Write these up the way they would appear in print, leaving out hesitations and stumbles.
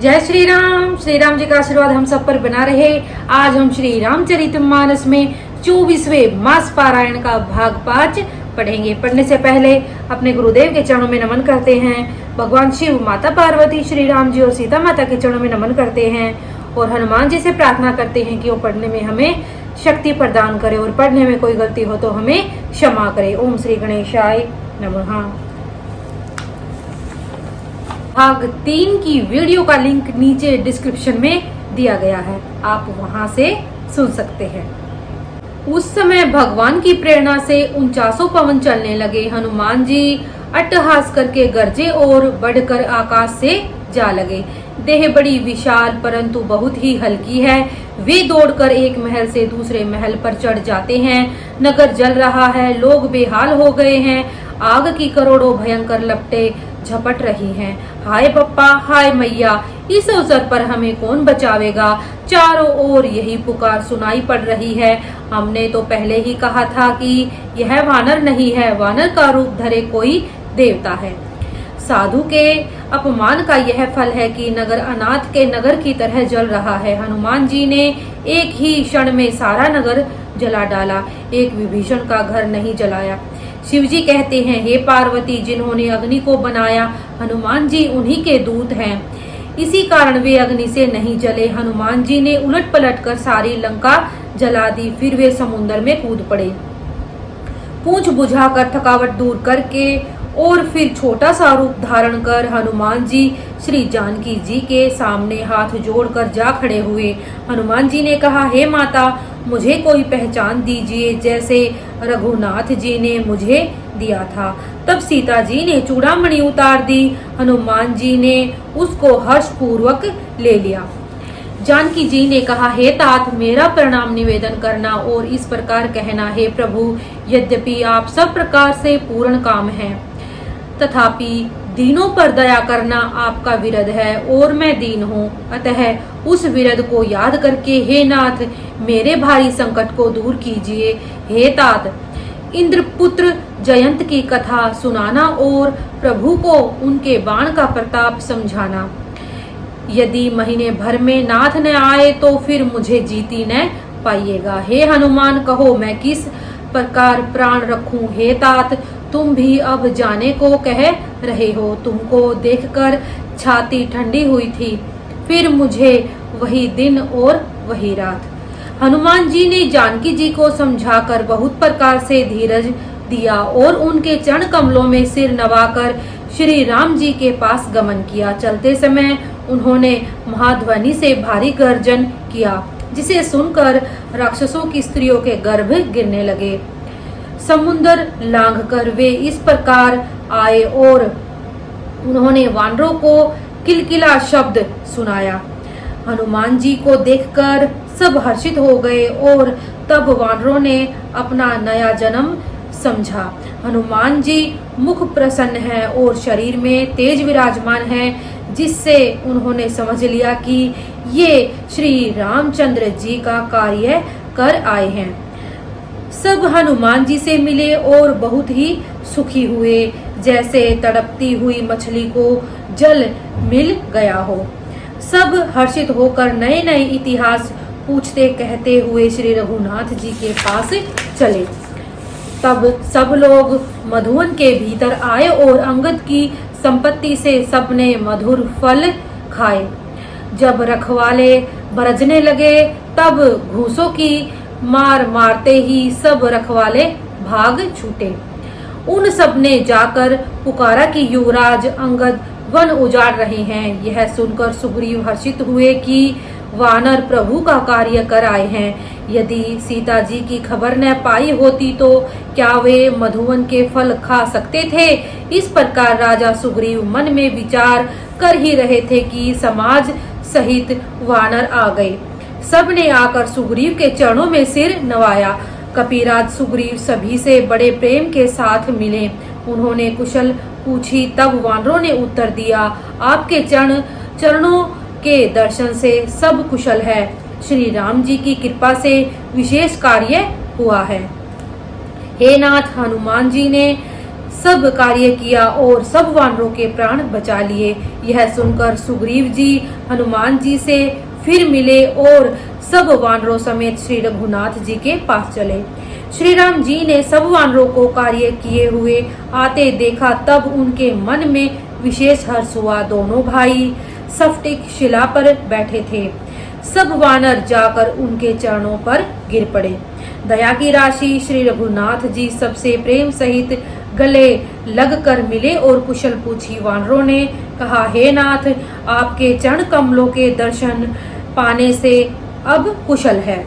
जय श्री राम जी का आशीर्वाद हम सब पर बना रहे। आज हम श्री रामचरितमानस में 24वें मास पारायण का भाग 5 पढ़ेंगे। पढ़ने से पहले अपने गुरुदेव के चरणों में नमन करते हैं। भगवान शिव, माता पार्वती, श्री राम जी और सीता माता के चरणों में नमन करते हैं और हनुमान जी से प्रार्थना करते हैं कि वो पढ़ने में हमें शक्ति प्रदान करे और पढ़ने में कोई गलती हो तो हमें क्षमा करे। ओम श्री गणेशाय नमः। भाग 3 की वीडियो का लिंक नीचे डिस्क्रिप्शन में दिया गया है, आप वहां से सुन सकते हैं। उस समय भगवान की प्रेरणा से 49 पवन चलने लगे। हनुमान जी अट्टहास करके गरजे और बढ़कर आकाश से जा लगे। देह बड़ी विशाल परंतु बहुत ही हल्की है। वे दौड़कर एक महल से दूसरे महल पर चढ़ जाते हैं। नगर जल रहा है, लोग बेहाल हो गए हैं। आग की करोड़ों भयंकर लपटें झपट रही हैं। हाय बप्पा, हाय मैया, इस अवसर पर हमें कौन बचावेगा? चारों ओर यही पुकार सुनाई पड़ रही है। हमने तो पहले ही कहा था कि यह वानर नहीं है, वानर का रूप धरे कोई देवता है। साधु के अपमान का यह फल है कि नगर अनाथ के नगर की तरह जल रहा है। हनुमान जी ने एक ही क्षण में सारा नगर जला डाला, एक विभीषण का घर नहीं जलाया। शिवजी कहते हैं, हे पार्वती, जिन्होंने अग्नि को बनाया, हनुमान जी उन्हीं के दूत हैं। इसी कारण वे अग्नि से नहीं जले। हनुमान जी ने उलट पलट कर सारी लंका जला दी। फिर वे समुद्र में कूद पड़े। पूंछ बुझाकर थकावट दूर करके और फिर छोटा सा रूप धारण कर हनुमान जी श्री जानकी जी के सामने हाथ जोड़कर जा खड़े हुए। हनुमान जी ने कहा, हे माता, मुझे कोई पहचान दीजिए जैसे रघुनाथ जी ने मुझे दिया था। तब सीता जी ने चूड़ामणि उतार दी। हनुमान जी ने उसको हर्ष पूर्वक ले लिया। जानकी जी ने कहा, हे तात, मेरा प्रणाम निवेदन करना और इस प्रकार कहना, हे प्रभु, यद्यपि आप सब प्रकार से पूर्ण काम हैं, तथापि दीनों पर दया करना आपका विरध है और मैं दीन हूँ। अतः उस विरध को याद करके हे नाथ, मेरे भारी संकट को दूर कीजिए। हे तात, इंद्रपुत्र जयंत की कथा सुनाना और प्रभु को उनके बाण का प्रताप समझाना। यदि महीने भर में नाथ न आए तो फिर मुझे जीती न पाइएगा। हे हनुमान, कहो मैं किस प्रकार प्राण रखूं? हे तात, तुम भी अब जाने को कह रहे हो। तुमको देखकर छाती ठंडी हुई थी, फिर मुझे वही दिन और वही रात। हनुमान जी ने जानकी जी को समझाकर बहुत प्रकार से धीरज दिया और उनके चरण कमलों में सिर नवाकर श्री राम जी के पास गमन किया। चलते समय उन्होंने महाध्वनि से भारी गर्जन किया, जिसे सुनकर राक्षसों की स्त्रियों के गर्भ गिरने लगे। समुद्र लांघकर वे इस प्रकार आए और उन्होंने वानरों को किलकिला शब्द सुनाया। हनुमान जी को देखकर सब हर्षित हो गए और तब वानरों ने अपना नया जन्म समझा। हनुमान जी मुख प्रसन्न है और शरीर में तेज विराजमान है, जिससे उन्होंने समझ लिया कि ये श्री रामचंद्र जी का कार्य कर आए हैं। सब हनुमान जी से मिले और बहुत ही सुखी हुए, जैसे तड़पती हुई मछली को जल मिल गया हो। सब हर्षित होकर नए नए इतिहास पूछते कहते हुए श्री रघुनाथ जी के पास चले। तब सब लोग मधुवन के भीतर आए और अंगद की संपत्ति से सबने मधुर फल खाए। जब रखवाले बरजने लगे तब घूसों की मार मारते ही सब रखवाले भाग छूटे। उन सब ने जाकर पुकारा कि युवराज अंगद वन उजाड़ रहे हैं। यह सुनकर सुग्रीव हर्षित हुए कि वानर प्रभु का कार्य कर आए हैं। यदि सीता जी की खबर न पाई होती तो क्या वे मधुवन के फल खा सकते थे? इस प्रकार राजा सुग्रीव मन में विचार कर ही रहे थे कि समाज सहित वानर आ गए। सब ने आकर सुग्रीव के चरणों में सिर नवाया। कपिराज सुग्रीव सभी से बड़े प्रेम के साथ मिले। उन्होंने कुशल पूछी। तब वानरों ने उत्तर दिया, आपके चरणों के दर्शन से सब कुशल है। श्री राम जी की कृपा से विशेष कार्य हुआ है। हे नाथ, हनुमान जी ने सब कार्य किया और सब वानरों के प्राण बचा लिए। यह सुनकर सुग्रीव जी हनुमान जी से फिर मिले और सब वानरों समेत श्री रघुनाथ जी के पास चले। श्री राम जी ने सब वानरों को कार्य किए हुए आते देखा, तब उनके मन में विशेष हर्ष हुआ। दोनों भाई स्फटिक शिला पर बैठे थे। सब वानर जाकर उनके चरणों पर गिर पड़े। दया की राशि श्री रघुनाथ जी सबसे प्रेम सहित गले लगकर मिले और कुशल पूछी। वानरों ने कहा, हे नाथ, आपके चरण कमलों के दर्शन पाने से अब कुशल है।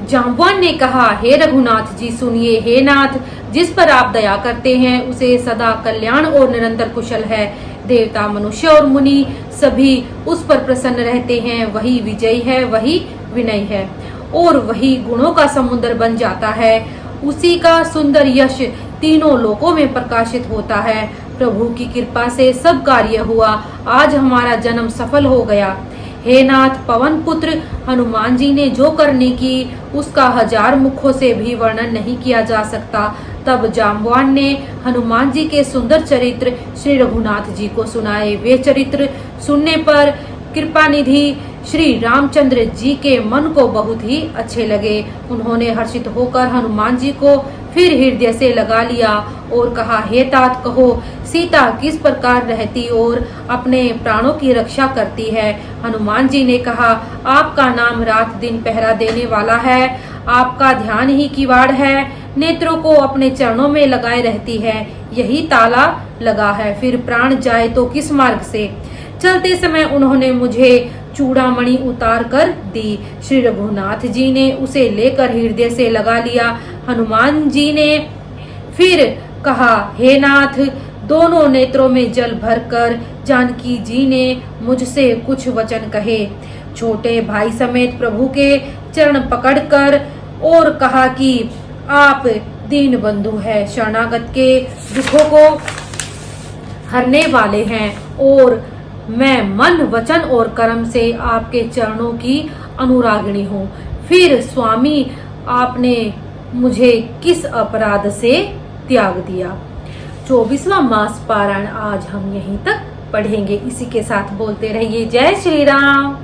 जांबवान ने कहा, हे रघुनाथ जी सुनिए। हे नाथ, जिस पर आप दया करते हैं उसे सदा कल्याण और निरंतर कुशल है। देवता, मनुष्य और मुनि सभी उस पर प्रसन्न रहते हैं। वही विजयी है, वही विनय है और वही गुणों का समुद्र बन जाता है। उसी का सुंदर यश तीनों लोकों में प्रकाशित होता है। प्रभु की कृपा से सब कार्य हुआ। आज हमारा जन्म सफल हो गया। हे नाथ, पवन पुत्र हनुमान जी ने जो करने की उसका 1000 मुखों से भी वर्णन नहीं किया जा सकता। तब जांबवान ने हनुमान जी के सुंदर चरित्र श्री रघुनाथ जी को सुनाए। वे चरित्र सुनने पर कृपा निधि श्री रामचंद्र जी के मन को बहुत ही अच्छे लगे। उन्होंने हर्षित होकर हनुमान जी को फिर हृदय से लगा लिया और कहा, हे तात, कहो सीता किस प्रकार रहती और अपने प्राणों की रक्षा करती है। हनुमान जी ने कहा, आपका नाम रात दिन पहरा देने वाला है। आपका ध्यान ही किवाड़ है। नेत्रों को अपने चरणों में लगाए रहती है। यही ताला लगा है। फिर प्राण जाए तो किस मार्ग से। चलते समय उन्होंने मुझे चूड़ामणि उतार कर दी। श्री रघुनाथ जी ने उसे लेकर हृदय से लगा लिया। हनुमान जी ने फिर कहा, हे नाथ, दोनों नेत्रों में जल भरकर जानकी जी ने मुझसे कुछ वचन कहे। छोटे भाई समेत प्रभु के चरण पकड़कर और कहा कि आप दीन बंधु है, शरणागत के दुखों को हरने वाले हैं और मैं मन, वचन और कर्म से आपके चरणों की अनुरागिणी हूँ। फिर स्वामी, आपने मुझे किस अपराध से त्याग दिया। 24वां मास पारायण आज हम यहीं तक पढ़ेंगे। इसी के साथ बोलते रहिए जय श्री राम।